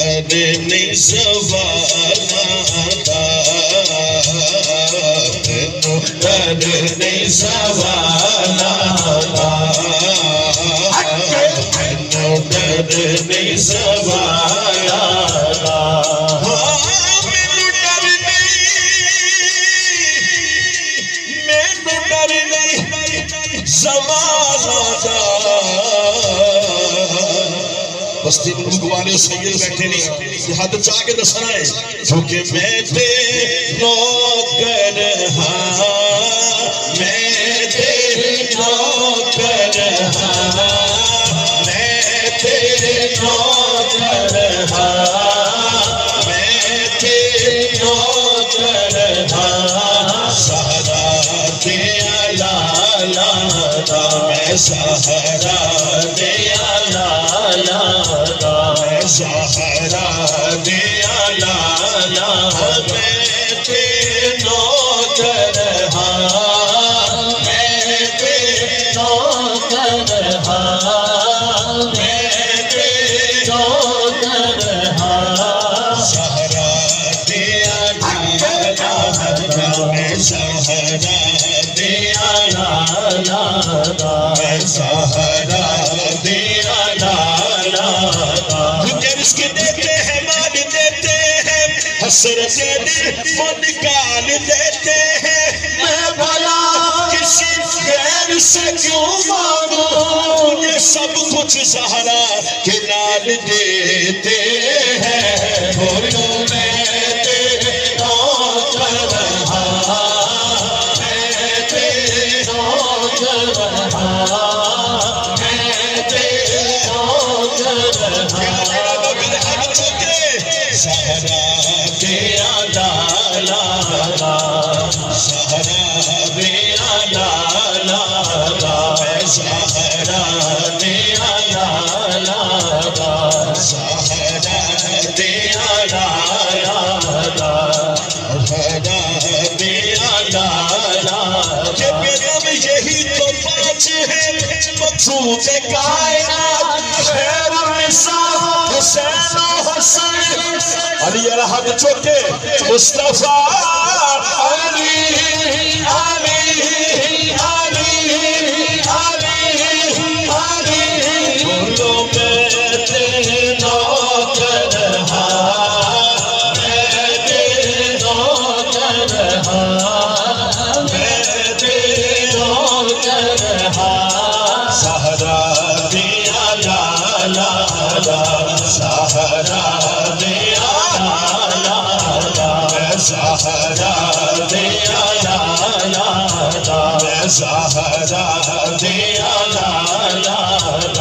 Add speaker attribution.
Speaker 1: نہیں سوالا دا مینو ڈر نہیں سوالا دا مینو ڈر نہیں سوالا دا مینو ڈر نہیں سوالا دا بستی بزرگوارے سید بیٹھے نہیں یہ حد چاہ کے دسنا ہے کیونکہ میں تیرے نوکر ہاں میں تیرے نوکر ہاں میں تیرے نوکر ہاں میں تیرے نوکر ہاں سہارا دیا لالا دا میں سہارا دیا لالا سہارا دیا لالا میں تیرے نوکر ہاں میں تیرے نوکر ہاں میں تیرے نوکر ہاں سہارا دیا لالا میں سہارا دیا لالا میں سہارا دیا لالا اس کے دیتے ہیں مال دیتے ہیں حسرت دل وہ نکال دیتے ہیں میں بھلا کسی غیر سے کیوں مانگوں یہ سب کچھ زہرا کے نال دیتے ہیں بولو میں تیرے نوکر ہاں میں تیرے نوکر ہاں میں تیرے نوکر ہاں سہارا دیا لالا سہارا دیا لالا میں سہارا دیا لالا سہارا دیا لالا سہارا دیا لالا یہ پیغام یہی تو پانچ ہے مقصود کائنات خیر النساء حسین و حسن علی الحق چوکے مصطفیٰ علی علی علی علی علی بولو میں تیرے نوکر ہاں میں تیرے نوکر ہاں میں تیرے نوکر ہاں سہارا دیا لالا سہارا دیا لالا میں سہارا دیا لالا میں سہارا دیا لالا